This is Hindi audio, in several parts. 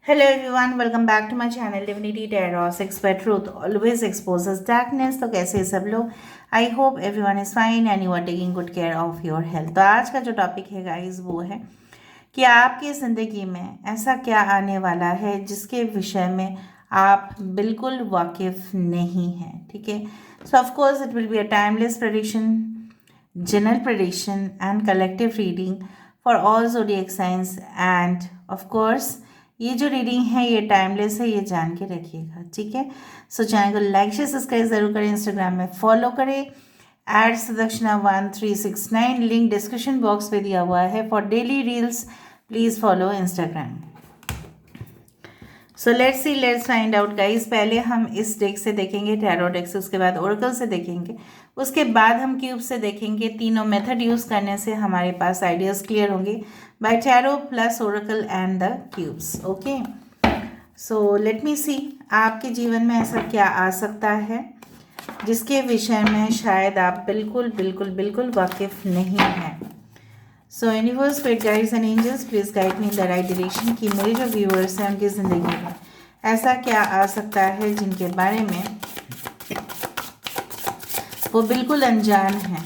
Hello everyone, welcome back to my channel Divinity Tarot 6 by Truth always exposes darkness। तो कैसे हैं सब लोग? I hope everyone is fine and you are taking good care of your health. तो आज का जो टॉपिक है गाइस वो है कि आपकी ज़िंदगी में ऐसा क्या आने वाला है जिसके विषय में आप बिल्कुल वाकिफ नहीं हैं। ठीक है, सो of course it will be a timeless prediction, general prediction and collective reading for all zodiac signs and of course ये जो रीडिंग है ये टाइमलेस है, ये जान के रखिएगा। ठीक है, सो चैनल को लाइक शेयर सब्सक्राइब ज़रूर करें, इंस्टाग्राम में फॉलो करें @sudakshinah1369 लिंक डिस्क्रिप्शन बॉक्स में दिया हुआ है। For daily reels please follow Instagram. So let's find out guys. पहले हम इस डेक से देखेंगे, टैरो डेक से, उसके बाद ओरेकल से देखेंगे, उसके बाद हम क्यूब से देखेंगे। तीनों मेथड यूज़ करने से हमारे पास आइडियाज़ क्लियर होंगे by tarot plus oracle and the cubes. Okay, so let me see आपके जीवन में ऐसा क्या आ सकता है जिसके विषय में शायद आप बिल्कुल बिल्कुल बिल्कुल वाकिफ नहीं हैं। So universe, spirit guides and angels please guide me in the right direction कि मेरे जो व्यूअर्स हैं उनकी ज़िंदगी में ऐसा क्या आ सकता है जिनके बारे में वो बिल्कुल अनजान हैं।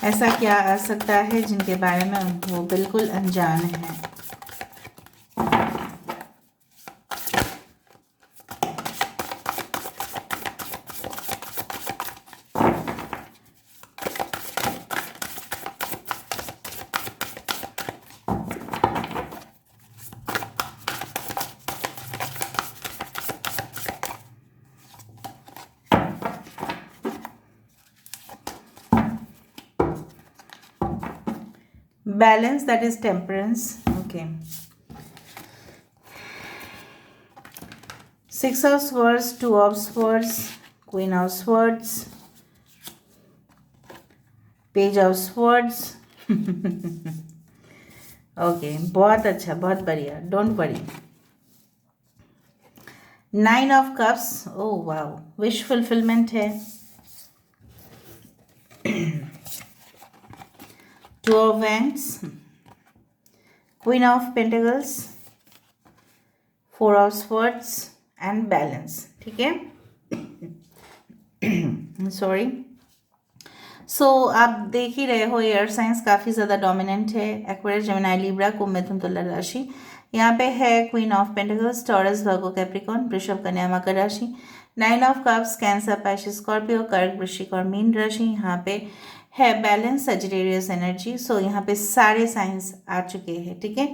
ऐसा क्या आ सकता है जिनके बारे में वो बिल्कुल अनजान हैं। Balance, that is temperance. Okay, 6 of swords, 2 of swords, queen of swords, page of swords. Okay, बहुत अच्छा, बहुत बढ़िया, don't worry. 9 of cups, oh wow, wish fulfilment है। 2 of wands, queen of pentacles, 4 of swords and balance। ठीक है, सॉरी। सो आप देख ही रहे हो एयर साइंस काफ़ी ज़्यादा डोमिनेंट है। एक्वेरियस, जेमिनी, लिब्रा, कुंभ, मिथुन, तुला राशि। यहाँ पे है queen of pentacles, taurus, Virgo, Capricorn, वृषभ, कन्या, मकर राशि। 9 of cups, cancer, Pisces, Scorpio, कर्क, वृश्चिक और मीन राशि। यहाँ पे है बैलेंस, सजिटेरियस एनर्जी। सो यहाँ पे सारे साइंस आ चुके हैं। ठीक है,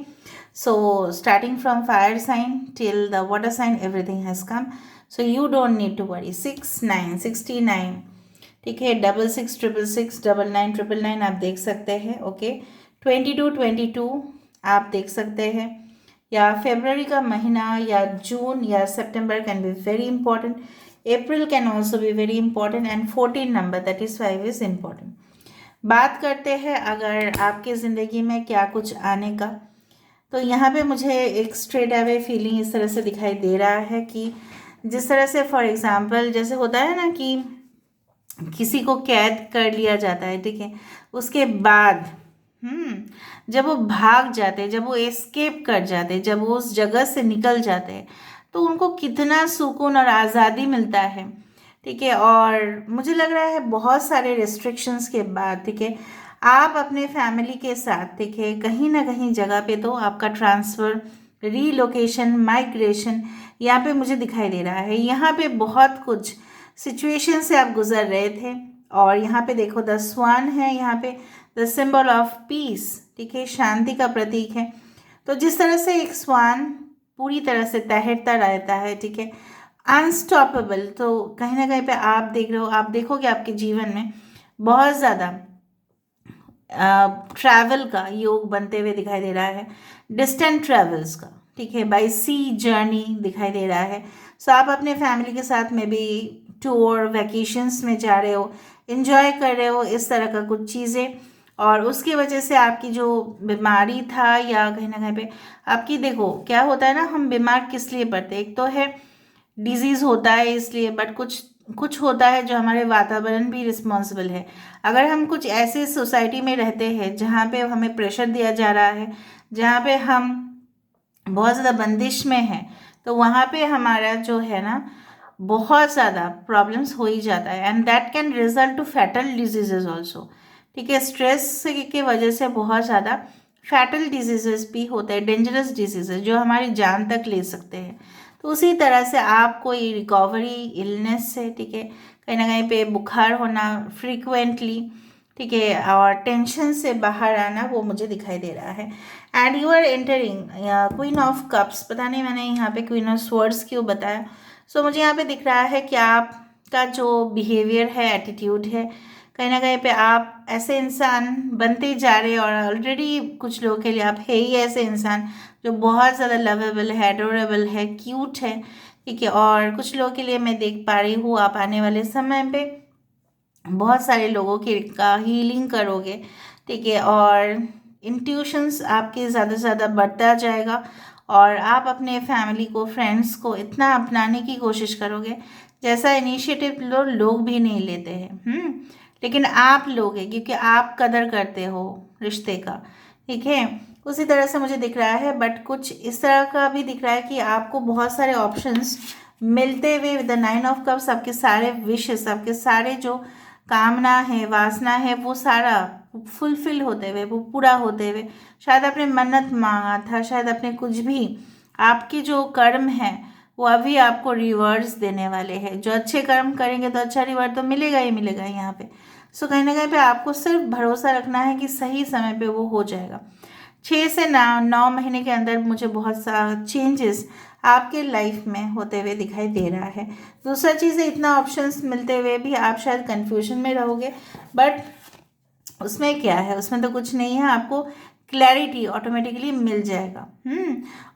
so starting from fire sign till the water sign everything has come, so you don't need to worry. 6 9 69, ठीक है, 66 666 99 999 आप देख सकते हैं। ओके, 22 22 आप देख सकते हैं, या फरवरी का महीना या जून या सितंबर can be very important. April can also be very important and 14 number that is 5 is important. बात करते हैं अगर आपकी ज़िंदगी में क्या कुछ आने का, तो यहाँ पे मुझे एक स्ट्रेट अवे फीलिंग इस तरह से दिखाई दे रहा है कि जिस तरह से फॉर एग्ज़ाम्पल जैसे होता है ना कि किसी को कैद कर लिया जाता है, ठीक है, उसके बाद जब वो भाग जाते हैं, जब वो एस्केप कर जाते हैं, जब वो उस जगह से निकल जाते हैं, तो उनको कितना सुकून और आज़ादी मिलता है। ठीक है, और मुझे लग रहा है बहुत सारे रिस्ट्रिक्शंस के बाद, ठीक है, आप अपने फैमिली के साथ, ठीक है, कहीं ना कहीं जगह पे तो आपका ट्रांसफ़र, रीलोकेशन, माइग्रेशन यहाँ पे मुझे दिखाई दे रहा है। यहाँ पे बहुत कुछ सिचुएशन से आप गुजर रहे थे, और यहाँ पे देखो द स्वान है, यहाँ पे द सिंबल ऑफ पीस, ठीक है, शांति का प्रतीक है। तो जिस तरह से एक स्वान पूरी तरह से तैरता रहता है, ठीक है, अनस्टॉपेबल, तो कहीं ना कहीं पे आप देख रहे हो, आप देखोगे आपके जीवन में बहुत ज़्यादा ट्रैवल का योग बनते हुए दिखाई दे रहा है, डिस्टेंट ट्रैवल्स का, ठीक है, बाय सी जर्नी दिखाई दे रहा है। सो आप अपने फैमिली के साथ में भी टूर, वैकेशंस में जा रहे हो, इन्जॉय कर रहे हो, इस तरह का कुछ चीज़ें, और उसकी वजह से आपकी जो बीमारी था या कहीं ना कहीं पे आपकी, देखो क्या होता है ना, हम बीमार किस लिए पड़ते हैं, एक तो है डिजीज़ होता है इसलिए, बट कुछ कुछ होता है जो हमारे वातावरण भी रिस्पॉन्सिबल है। अगर हम कुछ ऐसे सोसाइटी में रहते हैं जहाँ पे हमें प्रेशर दिया जा रहा है, जहाँ पे हम बहुत ज़्यादा बंदिश में हैं, तो वहाँ पे हमारा जो है ना बहुत ज़्यादा प्रॉब्लम्स हो ही जाता है, and that can result to fatal diseases also. ठीक है, स्ट्रेस की वजह से बहुत ज़्यादा फैटल डिजीजेस भी होते हैं, डेंजरस डिजीजेज जो हमारी जान तक ले सकते हैं। तो उसी तरह से आप कोई रिकवरी इलनेस से, ठीक है, कहीं ना कहीं पे बुखार होना फ्रीक्वेंटली, ठीक है, और टेंशन से बाहर आना, वो मुझे दिखाई दे रहा है। And you are entering queen of cups. पता नहीं मैंने यहाँ पे क्वीन ऑफ स्वर्ड्स क्यों बताया। सो मुझे यहाँ पे दिख रहा है कि आपका जो बिहेवियर है, एटीट्यूड है, कहीं ना कहीं पे आप ऐसे इंसान बनते जा रहे हैं, और ऑलरेडी कुछ लोगों के लिए आप है ही ऐसे इंसान जो बहुत ज़्यादा लवेबल है, एडोरेबल है, क्यूट है। ठीक है, और कुछ लोगों के लिए मैं देख पा रही हूँ आप आने वाले समय पे बहुत सारे लोगों की का हीलिंग करोगे। ठीक है, और इंट्यूशंस आपके ज़्यादा से ज़्यादा बढ़ता जाएगा, और आप अपने फैमिली को, फ्रेंड्स को इतना अपनाने की कोशिश करोगे जैसा इनिशिएटिव लोग भी नहीं लेते हैं। लेकिन आप लोगे क्योंकि आप कदर करते हो रिश्ते का। ठीक है, उसी तरह से मुझे दिख रहा है, बट कुछ इस तरह का भी दिख रहा है कि आपको बहुत सारे ऑप्शंस मिलते हुए विद द 9 ऑफ कप्स। आपके सारे विशेस, आपके सारे जो कामना है, वासना है, वो सारा फुलफिल होते हुए, वो पूरा होते हुए, शायद आपने मन्नत मांगा था, शायद आपने कुछ भी, आपके जो कर्म है वो अभी आपको रिवर्स देने वाले हैं। जो अच्छे कर्म करेंगे तो अच्छा रिवर्स तो मिलेगा ही मिलेगा यहाँ पे। सो कहीं ना कहीं पे आपको सिर्फ भरोसा रखना है कि सही समय पे वो हो जाएगा। 6 से 9 महीने के अंदर मुझे बहुत सा चेंजेस आपके लाइफ में होते हुए दिखाई दे रहा है। दूसरा चीज़ है, इतना ऑप्शंस मिलते हुए भी आप शायद कंफ्यूजन में रहोगे, बट उसमें क्या है, उसमें तो कुछ नहीं है, आपको क्लैरिटी ऑटोमेटिकली मिल जाएगा।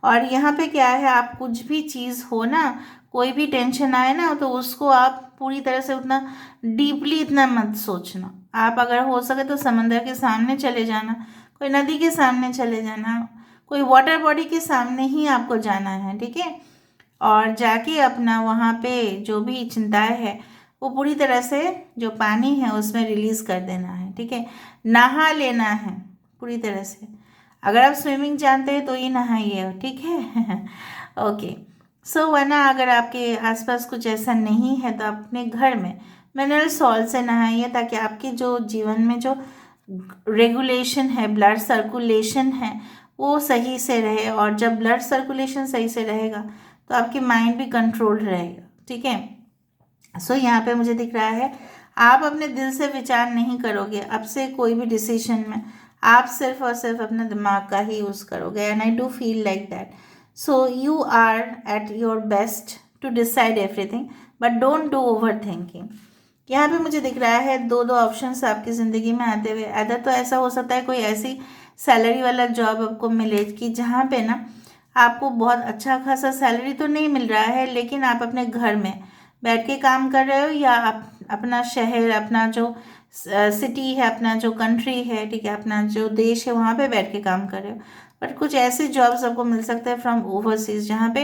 और यहाँ पे क्या है, आप कुछ भी चीज़ हो ना, कोई भी टेंशन आए ना, तो उसको आप पूरी तरह से उतना डीपली इतना मत सोचना। आप अगर हो सके तो समंदर के सामने चले जाना, कोई नदी के सामने चले जाना, कोई वाटर बॉडी के सामने ही आपको जाना है। ठीक है, और जाके अपना वहाँ पे जो भी चिंताएं है वो पूरी तरह से जो पानी है उसमें रिलीज कर देना है। ठीक है, नहा लेना है पूरी तरह से। अगर आप स्विमिंग जानते हैं तो ही नहाइए। ठीक है ओके, सो वरना अगर आपके आसपास कुछ ऐसा नहीं है तो आप अपने घर में मिनरल सॉल्ट से नहाइए, ताकि आपके जो जीवन में जो रेगुलेशन है, ब्लड सर्कुलेशन है, वो सही से रहे। और जब ब्लड सर्कुलेशन सही से रहेगा तो आपकी माइंड भी कंट्रोल रहेगा। ठीक है, सो यहाँ पे मुझे दिख रहा है आप अपने दिल से विचार नहीं करोगे अब से कोई भी डिसीजन में, आप सिर्फ और सिर्फ अपने दिमाग का ही यूज़ करोगे, and I do feel like that. So you are at your best to decide everything, but don't do over thinking. यहाँ पे मुझे दिख रहा है दो ऑप्शंस आपकी ज़िंदगी में आते हुए। अदर तो ऐसा हो सकता है कोई ऐसी सैलरी वाला जॉब आपको मिले कि जहाँ पे ना आपको बहुत अच्छा खासा सैलरी तो नहीं मिल रहा है, लेकिन आप अपने घर में बैठ के काम कर रहे हो, या आप अपना शहर, अपना जो सिटी है, अपना जो कंट्री है, ठीक है, अपना जो देश है, वहाँ पे बैठ के काम कर रहे हो। बट कुछ ऐसे जॉब्स आपको मिल सकते हैं फ्रॉम ओवरसीज, जहाँ पे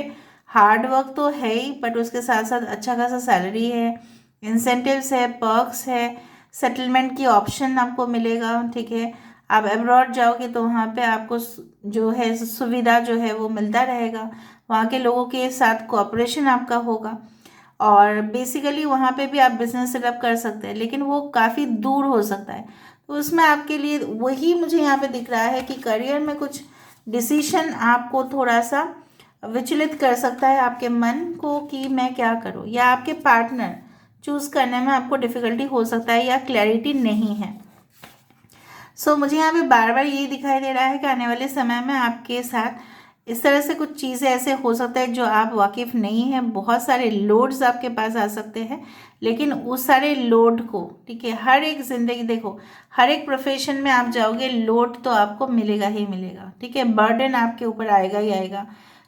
हार्ड वर्क तो है ही, बट उसके साथ साथ अच्छा खासा सैलरी है, इंसेंटिव्स है, पर्क्स है, सेटलमेंट की ऑप्शन आपको मिलेगा। ठीक है, आप अब्रॉड जाओगे तो वहाँ पे आपको जो है सुविधा जो है वो मिलता रहेगा, वहाँ के लोगों के साथ कोऑपरेशन आपका होगा, और बेसिकली वहाँ पे भी आप बिजनेस सेटअप कर सकते हैं, लेकिन वो काफ़ी दूर हो सकता है। तो उसमें आपके लिए वही मुझे यहाँ पे दिख रहा है कि करियर में कुछ डिसीशन आपको थोड़ा सा विचलित कर सकता है आपके मन को कि मैं क्या करूँ, या आपके पार्टनर चूज़ करने में आपको डिफ़िकल्टी हो सकता है, या क्लैरिटी नहीं है। सो मुझे यहाँ पे बार बार ये दिखाई दे रहा है कि आने वाले समय में आपके साथ इस तरह से कुछ चीज़ें ऐसे हो सकता है जो आप वाकिफ़ नहीं हैं। बहुत सारे लोड्स आपके पास आ सकते हैं, लेकिन उस सारे लोड को, ठीक है, हर एक ज़िंदगी, देखो हर एक प्रोफेशन में आप जाओगे लोड तो आपको मिलेगा ही मिलेगा। ठीक है, बर्डन आपके ऊपर आएगा ही आएगा।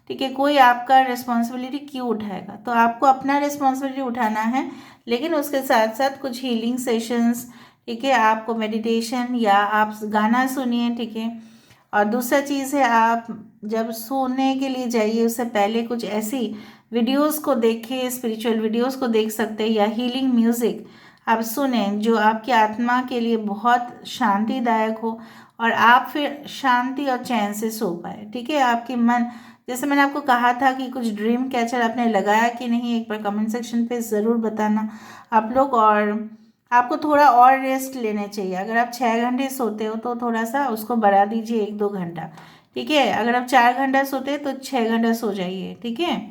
ठीक है, कोई आपका रिस्पॉन्सिबिलिटी क्यों उठाएगा, तो आपको अपना रिस्पॉन्सिबिलिटी उठाना है, लेकिन उसके साथ साथ कुछ हीलिंग सेशंस, ठीक है, आपको मेडिटेशन या आप गाना सुनिए। ठीक है, और दूसरा चीज़ है आप जब सोने के लिए जाइए उससे पहले कुछ ऐसी वीडियोस को देखें, स्पिरिचुअल वीडियोस को देख सकते हैं, या हीलिंग म्यूज़िक आप सुने जो आपकी आत्मा के लिए बहुत शांतिदायक हो और आप फिर शांति और चैन से सो पाए। ठीक है, आपके मन, जैसे मैंने आपको कहा था कि कुछ ड्रीम कैचर आपने लगाया कि नहीं, एक बार कमेंट सेक्शन पे ज़रूर बताना आप लोग। और आपको थोड़ा और रेस्ट लेने चाहिए। अगर आप 6 घंटे सोते हो तो थोड़ा सा उसको बढ़ा दीजिए 1-2 घंटा। ठीक है, अगर आप 4 घंटा सोते हैं तो 6 घंटा सो जाइए। ठीक है,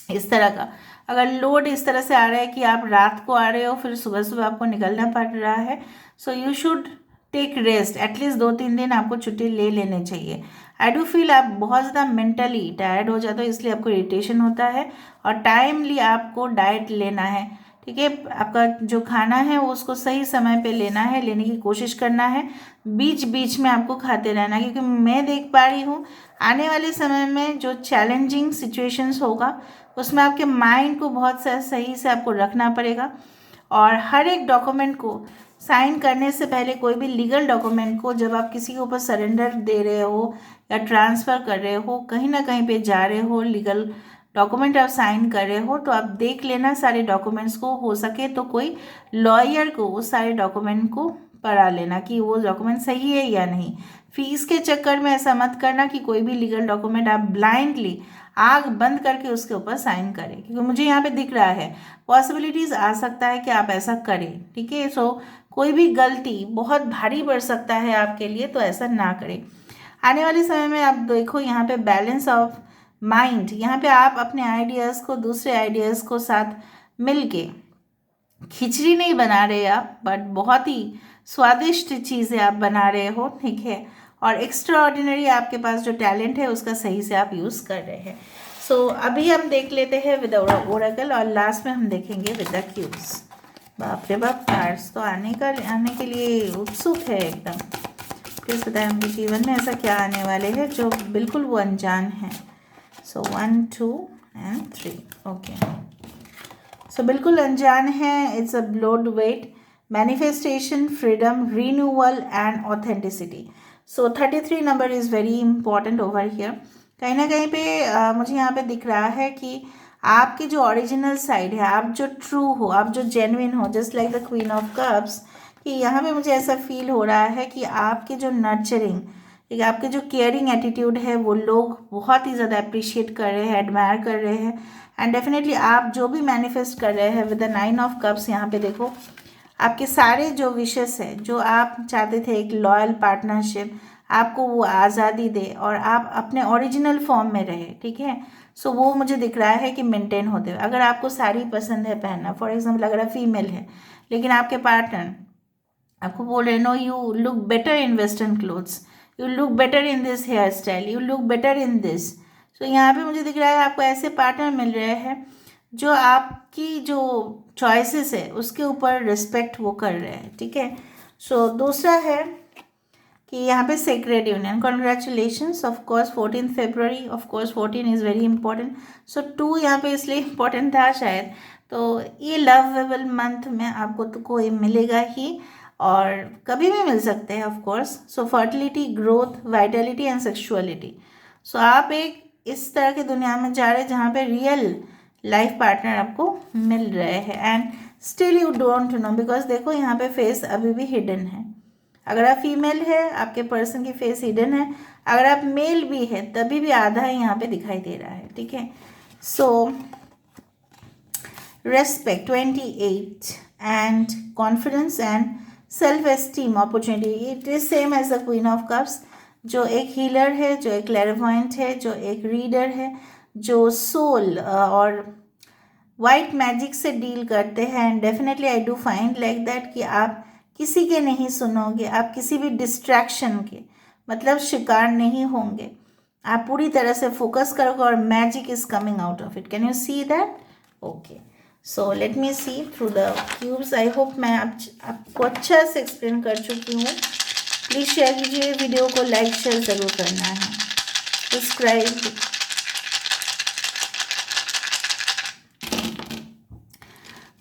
इस तरह का। अगर लोड इस तरह से आ रहा है कि आप रात को आ रहे हो फिर सुबह सुबह आपको निकलना पड़ रहा है, so you should take rest. At least 2-3 दिन आपको छुट्टी ले लेने चाहिए। आई डू फील आप बहुत ज़्यादा मेंटली टायर्ड हो जाते हो, इसलिए आपको इरिटेशन होता है। और टाइमली आपको डाइट लेना है। ठीक है, आपका जो खाना है वो उसको सही समय पे लेना है, लेने की कोशिश करना है। बीच बीच में आपको खाते रहना है, क्योंकि मैं देख पा रही हूँ आने वाले समय में जो चैलेंजिंग सिचुएशंस होगा उसमें आपके माइंड को बहुत सही से आपको रखना पड़ेगा। और हर एक डॉक्यूमेंट को साइन करने से पहले, कोई भी लीगल डॉक्यूमेंट को जब आप किसी के ऊपर सरेंडर दे रहे हो या ट्रांसफ़र कर रहे हो, कहीं ना कहीं पे जा रहे हो, लीगल डॉक्यूमेंट आप साइन कर रहे हो, तो आप देख लेना सारे डॉक्यूमेंट्स को। हो सके तो कोई लॉयर को उस सारे डॉक्यूमेंट को पढ़ा लेना कि वो डॉक्यूमेंट सही है या नहीं। फीस के चक्कर में ऐसा मत करना कि कोई भी लीगल डॉक्यूमेंट आप ब्लाइंडली आग बंद करके उसके ऊपर साइन करें, क्योंकि मुझे यहाँ पे दिख रहा है पॉसिबिलिटीज़ आ सकता है कि आप ऐसा करें। ठीक है, सो कोई भी गलती बहुत भारी पड़ सकता है आपके लिए, तो ऐसा ना करें। आने वाले समय में आप देखो यहाँ पे बैलेंस ऑफ माइंड, यहाँ पे आप अपने आइडियाज़ को दूसरे आइडियाज़ को साथ मिल के खिचड़ी नहीं बना रहे आप, बट बहुत ही स्वादिष्ट चीज़ें आप बना रहे हो। ठीक है, और एक्स्ट्रा ऑर्डिनरी आपके पास जो टैलेंट है उसका सही से आप यूज़ कर रहे हैं। सो अभी हम देख लेते हैं विद ओरेकल, और लास्ट में हम देखेंगे विद द क्यूब्स। बाप रे बाप, कार्ड्स तो आने के लिए उत्सुक है एकदम। प्लीज़ बताएं उनके जीवन में ऐसा क्या आने वाले हैं जो बिल्कुल वो अनजान है। सो 1, 2 and 3, ओके। सो बिल्कुल अनजान है। It's a bold wait, manifestation, freedom, renewal and authenticity. So 33 number is very important over here. कहीं ना कहीं पे मुझे यहाँ पे दिख रहा है कि आपकी जो ओरिजिनल साइड है, आप जो ट्रू हो, आप जो जेन्युइन हो, just like the queen of cups, कि यहाँ पे मुझे ऐसा फील हो रहा है कि आपके जो नर्चरिंग, ठीक है, आपके जो केयरिंग एटीट्यूड है वो लोग बहुत ही ज़्यादा अप्रिशिएट कर रहे हैं, एडमायर कर रहे हैं। एंड डेफिनेटली आप जो भी मैनिफेस्ट कर रहे हैं विद द 9 ऑफ कप्स, यहाँ पे देखो आपके सारे जो विशेस है, जो आप चाहते थे, एक लॉयल पार्टनरशिप, आपको वो आज़ादी दे और आप अपने ओरिजिनल फॉर्म में रहे। ठीक है, सो वो मुझे दिख रहा है कि मेंटेन होते हुए। अगर आपको साड़ी पसंद है पहनना, फॉर एग्जांपल अगर आप फीमेल है लेकिन आपके पार्टनर आपको बोल रहे no you look better in western clothes, you look better in this hair style, you look better in this, so यहाँ पे मुझे दिख रहा है आपको ऐसे पार्टनर मिल रहे हैं जो आपकी जो चॉइसेस है उसके ऊपर रिस्पेक्ट वो कर रहे हैं। ठीक है, सो दूसरा है कि यहाँ पे sacred union, congratulations. Of course 14 फरवरी, of course 14 is very important. So 2 यहाँ पे इसलिए इम्पोर्टेंट था शायद, तो ये लवेबल मंथ में आपको तो कोई मिलेगा ही, और कभी भी मिल सकते हैं of course. So fertility, growth, vitality and sexuality. So आप एक इस तरह की दुनिया में जा रहे हैं जहाँ पे रियल लाइफ पार्टनर आपको मिल रहे हैं। And still you don't know, because देखो यहाँ पे फेस अभी भी हिडन है। अगर आप फीमेल है आपके पर्सन की फेस हिडन है, अगर आप मेल भी है तभी भी आधा ही यहाँ पे दिखाई दे रहा है। ठीक है, so respect 28 and confidence and self esteem, opportunity, it is same as the queen of cups, जो एक हीलर है, जो एक क्लैरवॉयंट है, जो एक रीडर है, जो सोल और वाइट मैजिक से डील करते हैं। And definitely I do find like that कि आप किसी के नहीं सुनोगे, आप किसी भी डिस्ट्रैक्शन के मतलब शिकार नहीं होंगे, आप पूरी तरह से फोकस करोगे और magic is coming out of it. Can you see that? Okay, so let me see through the cubes. I hope मैं आपको अच्छा से एक्सप्लेन कर चुकी हूँ। प्लीज़ शेयर कीजिए वीडियो को, लाइक शेयर ज़रूर करना है, subscribe.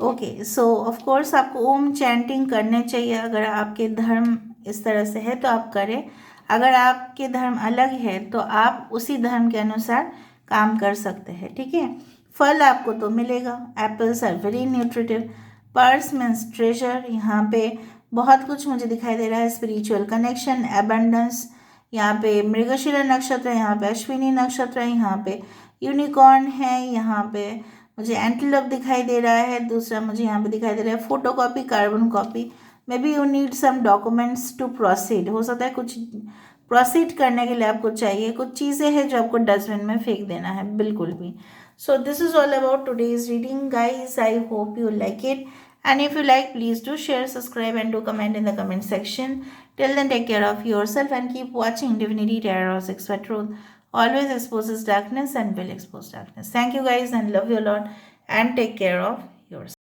Okay, so of course आपको ओम चैंटिंग करने चाहिए। अगर आपके धर्म इस तरह से है तो आप करें, अगर आपके धर्म अलग है तो आप उसी धर्म के अनुसार काम कर सकते हैं। ठीक है, फल आपको तो मिलेगा, apples are very nutritive, purse means treasure, यहाँ पे बहुत कुछ मुझे दिखाई दे रहा है, स्पिरिचुअल कनेक्शन, एबंडेंस, यहाँ पे मृगशिरा नक्षत्र, यहाँ पे अश्विनी नक्षत्र, यहाँ पे यूनिकॉर्न है, यहाँ पे मुझे एंटीलोप दिखाई दे रहा है, दूसरा मुझे यहाँ पे दिखाई दे रहा है photocopy, carbon copy, maybe you need some documents to proceed, हो सकता है कुछ प्रोसीड करने के लिए आपको चाहिए, कुछ चीज़ें हैं जो आपको डस्टबिन में फेंक देना है, बिल्कुल भी. So this is all about today's reading, guys. I hope you like it, and if you like, please do share, subscribe, and do comment in the comment section. Till then, take care of yourself and keep watching Divinity Tarot 6 for Truth. Always exposes darkness and will expose darkness. Thank you, guys, and love you a lot, and take care of